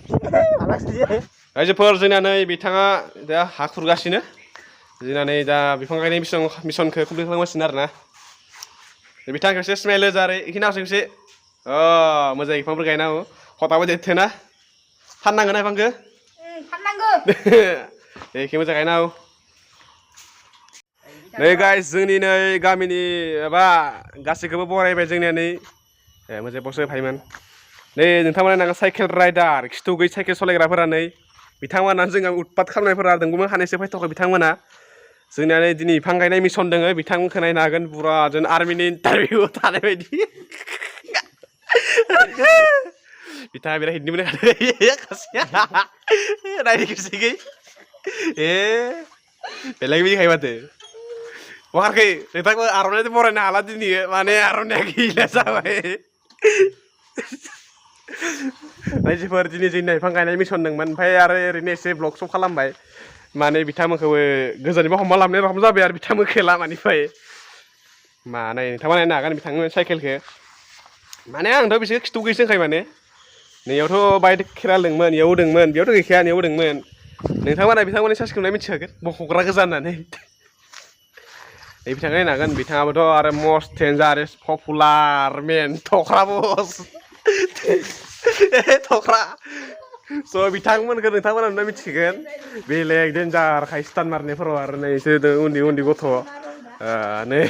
रायजोफोर जोंना नै बिथाङा दा हा खुरगासिनो जोंना नै दा बिफां गायनाय मिसनखौ कमप्लिट खालामगासिनो आरोना बिथाङा खेबसे स्माइल जारै इखिनि खेबसे मोजां बिफांफोर गायनांगौ हटाबो देरथोना फाननांगोन ना बिफांखौ फाननांगौ एखे मोजां गायनांगौ नै गाइस जोंनि नै गामिनि माबा गासैखौबो बरायबाय जोंनिया नै मोनसे बसो फायमोन नै नोंथांमोना नाङा साइकेल राइडार खिथु गैयै साइकेल सालायग्राफोरा नै बिथांमोना जोंहा उतपात खालामनायफोरा दंबोमोन हानैसो फैथ'वाखै बिथांमोना जोंनिया नै दिनै बिफां गायनाय मिसन दङ बिथांमोनखौ नायनो हागोन बुरा जों आर्मिनि इन्टारभिउ थानाय बायदि बिथाङा बिराद हिटनि मोनो नायनोसै बेलेग बिदिखाय माथो बहारखै नोंथांखौ आर'नाइजों बरायनो हाला दिनै माने आर'नाइया गैला जाबाय रायजोफोर दिनै जोंनि बिफां गायनाय मिसन दंमोन ओमफ्राय आरो ओरैनो एसे ब्लग सप खालामबाय माने बिथांमोनखौबो गोजाननिफ्राय हमना लाबोनाय रखम जाबाय आरो बिथांमोनखौ लामानिफ्राय मा नाय नोंथांमोना नायनो हागोन बिथांमोन साइकेलखौ माने आंथ' बिसोर खिथु गैयिसो होनखायो माने नैयावथ' बाइक खेरा दंमोन इयाव दंमोन बेयावथ' गैखाया नैयाव दंमोन नोंथांमोना बिथांमोननि साइसखौलाय मिथिखागोन बख'ग्रा गोजा होननानै बिथाङा नायनो हागोन बिथाङाबोथ' आरो मस्ट डेन्जारेस पपुलार मेन थख्रा बस थख्रा स' बिथांमोनखौ नोंथांमोना नुना मिथिगोन बेलेग डेन्जार खायस्तान मारनायफोराव आरो नै इसोर उन्दै उन्दै गथ' नै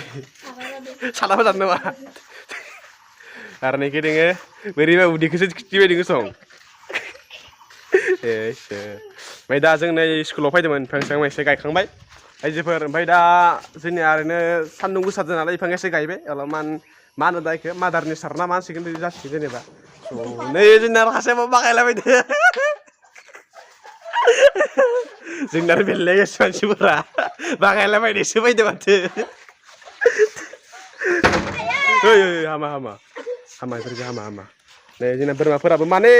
सानाबो जानो नामा आरो नैखि दोङो बोरैबा उदैखौसो खिथिबाय दोङो सं ओमफ्राय दा जों नै स्कुलाव फैदोंमोन बिफां सिफां एसे गायखांबाय रायजोफोर ओमफ्राय दा जोंनिया ओरैनो सान्दुं गोसाजों नालाय बिफां एसे गायबाय अलपमान मा होनो दा बेखौ मादार नेचार ना मा होनसिगोन बिदि जासिगोन जेनेबा नै जोंना माखासे बागायलाबायदो जोंना बेलेग मानसिफोरा बागायलाबायनायसो फैदों माथो हामा हामा हामा बेफोरखौ हामा हामा नै जोंना बोरमाफोराबो माने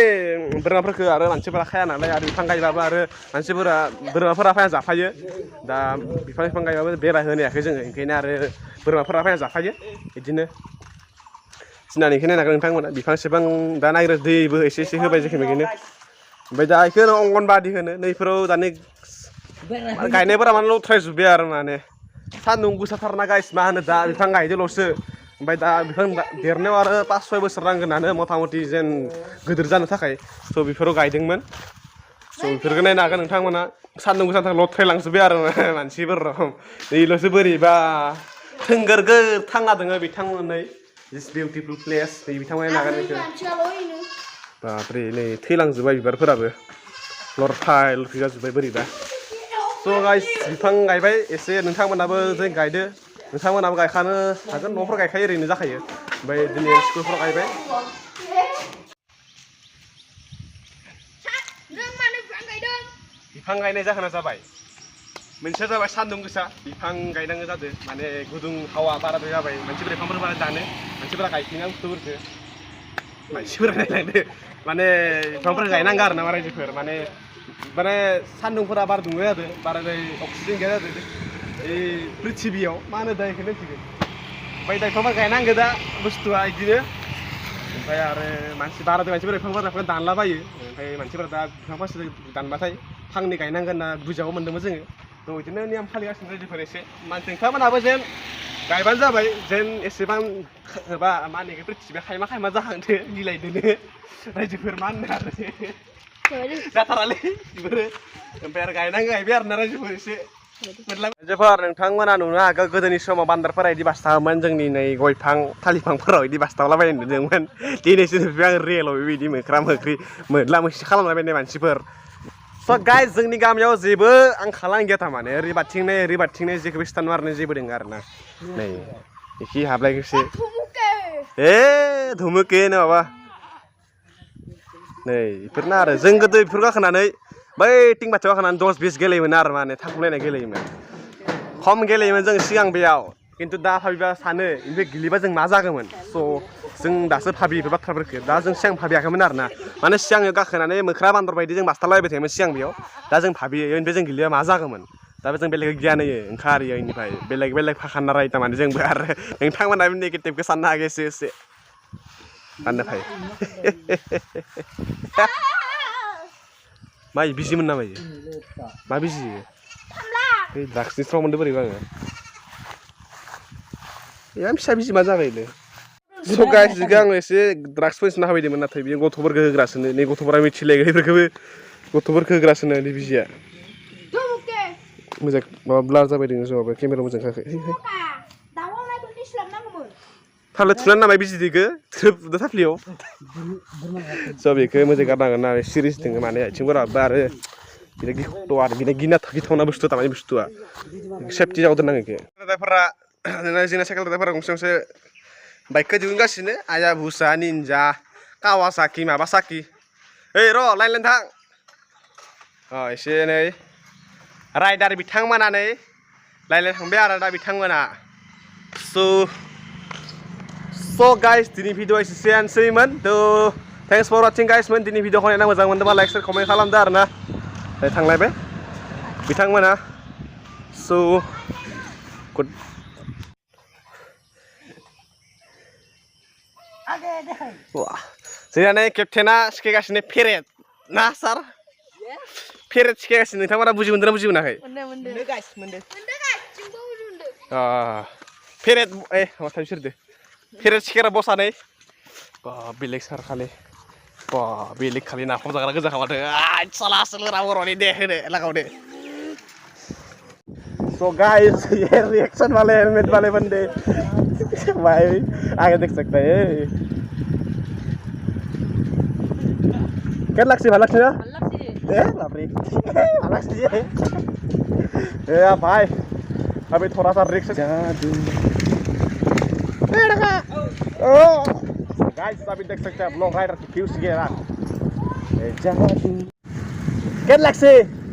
बोरमाफोरखौ आरो मानसिफोरा खाया नालाय आरो बिफां गायबाबो आरो मानसिफोरा बोरमाफोरा फैना जाफायो दा बिफां गायबाबो बेरा होनो हायाखै जोङो ओंखायनो आरो बोरमाफोरा फैना जाफायो बिदिनो जोंना बेखौ नायनो हागोन नोंथांमोना बिफां सिफां दा नागिरो दैबो एसे एसे होबाय जोंखि बेखौनो ओमफ्राय दा बेखौनो अंगनबादि होनो नैफोराव दानि गायनायफोरा माने लथ्रायजोब्बाय आरो माने सान्दुं गोसाथारना गाइस मा होनो दा बिफां गायदोल'सो ओमफ्राय दा बिफां देरनायाव आरो 5-6 बोसोर नांगोनानो मथा मथि जेन गिदिर जानो थाखाय स' बेफोराव गायदोंमोन स' बेफोरखौ नायनो हागोन नोंथांमोना सान्दुं गोसानि थाखाय लथ्रायलांजोब्बाय आरो मानसिफोर नैल'सो बोरैबा थोंगोरगोर थांना दोङो बिथांमोनै दिस बिउटिफुल प्लेस नै बिथांमोना नायनो हागोन बेखौ बाब्रे नै थैलांजोब्बाय बिबारफोराबो लरथाय लरथि जाजोब्बाय बोरैबा स' गाइस बिफां गायबाय एसे नोंथांमोनाबो जों गायदो नोंथांमोनाबो गायखानो हागोन न'फ्राव गायखायो ओरैनो जाखायो ओमफ्राय दिनै स्कुलफ्राव गायबाय बिफां गायनाय जाहोना जाबाय मोनसेया जाबाय सान्दुं गोसा बिफां गायनांगौ जादों माने गुदुं हावा बाराद्राय जाबाय मानसिफोरा बिफांफोर बारा दानो मानसिफोरा गायफिना बुस्थुफोरखौ मानसिफोरा नायलांदो माने बिफांफोर गायनांगौ आरो ना रायजोफोर माने सान्दुंफोरा बारा दुंबाय जादों बाराद्राय अक्सिजेन गैया जादों ओइ प्रिथिबियाव मा होनो दा बेखौ मिथिगोन ओमफ्राय दा बिफांफोर गायनांगौ दा बुस्थुआ बिदिनो ओमफ्राय आरो बाराद्राय मानसिफोरा बिफांफोरखौ दानलाबायो ओमफ्राय मानसिफोरा दा बिफां फांसे दानबाथाय फांनै गायनांगोन होनना बुजाबो मोन्दोंमोन जोङो थ' बिदिनो नियम फालिगासिनो रायजोफोर एसे नोंथांमोनहाबो जेन गायबानो जाबाय जेन एसेबां बा मा होनो प्रिथिबिया खायमा खायमा जाहांदो मिलायदोनो रायजोफोर मा होनो आरो जाथारालै बेफोरो ओमफ्राय आरो गायनांगौ गायबाय आरो ना रायजोफोर एसे रायजोफोर नोंथांमोना नुनो हागौ गोदोनि समाव बान्दारफोरा बिदि बास्थाबोमोन जोंनि नै गय बिफां थालिर बिफांफोराव बिदि बास्थाबलाबायनाय नुदोंमोन दिनैसो नुबाय आं रियेलाव बेबायदि मोख्रा मोख्रि मोद्ला मोसि खालामलाबायनाय मानसिफोर स' गाइस जोंनि गामियाव जेबो आंखालानो गैया थारमाने ओरै बाथिंनाय जेखौबो स्टान मारनाय जेबो दङ आरो ना नै एखि हाबलायगोसो धुमुके होनो माबा नै बेफोरनो आरो जों गोदो बेफोर गाखोनानै बै टिं बाथियाव गाखोनानै 10-20 गेलेयोमोन आरो माने थाखुमालायनाय गेलेयोमोन खम गेलेयोमोन जों सिगां बेयाव खिन्थु दा भाबिबा सानो ओमफ्राय गेलेबा जों मा जागौमोन स' जों दासो भाबियो बेफोर बाथ्राफोरखौ दा जों सिगां भाबियाखैमोन आरो ना माने सिगां गाखोनानै मोख्रा बान्दर बायदि जों बास्थाबलायबाय थायोमोन सिगां बेयाव दा जों भाबियो ओमफ्राय जों गेलेबा मा जागौमोन दा जों बेलेग गियान होयो ओंखारो बेनिफ्राय बेलेग फाखाना राय थारमाने जोंबो आरो नोंथांमोना नेगेटिभखौ साननो हागौ एसे दाननो फाय माइ बिजिमोन नामा इयो मा बिजि इयो बे ड्राग्सनि स्ट्रं मोनदो बोरैबा आङो या फिसा बिजि मा जाबायलै स' गाइस सिगां आं एसे ड्राग्स फैसना होबायदोंमोन नाथाय बियो गथ'फोरखौ होग्रासोनो नै गथ'फोरा मिथिलायगो बेफोरखौबो गथ'फोरखौ होग्रासोनो नै बिजिया मोजां माबा ब्लार जाबाय दोङो ज' केमेरा मोजां खाखै थारले थुनानै नामाय बिजि दिखो थ्रोबदो थाफ्लियाव स' बेखौ मोजां गारनांगोन ना सिरियास दोङो माने आथिंफोराबो आरो बिराद गिखथ' आरो बिराद गिथावना बुस्थु थारमाने बुस्थुआ सेफटि जागाव दोननांगो इखो दादाफोरा जोंना साइकेल दादाफोरा गंसे गंसे बाइकखौ दिहुनगासिनो आया बुसा निन्जा कावासाकि माबासाकि ओइ र' लाइन लाइन थां एसे नै राइडार बिथांमोना नै लाइन लाइन थांबाय आरो दा बिथांमोना स' गाइस दिनै भिडिअ एसेयानोसैमोन थ' थेंक्स फर वाचिं गाइस दिनै भिडिअखौ नायना मोजां मोनदोंबा लाइक शेयार कमेन्ट खालामदो आरो ना थांलायबाय बिथांमोना स' गुड जोंना केप्टेना सिखायगासिनो फेरेट ना सार फेरेट सिखायगासिनो नोंथांमोना बुजि मोनदों ना बुजि मोनाखै फेरेट माथाय बिसोरदो फेरेट सिखायग्रा बसानै बेलेग सार खालि बेलेग खालि नाफाम जाग्रा गोजा खामादो साला सोलोरा बर'नि दे होनो लागावदो So guys, ये रिएक्शन वाले हेलमेट वाले बंदे भाई आगे देख सकते हैं क्या लक्ष्य ना बापरे लक्ष्य भाई अभी थोड़ा सा रिक्स जादू गाइस अभी देख सकते हैं आप लॉन्ग राइडर की फ्यूज ये रहा जादू क्या लक्ष्य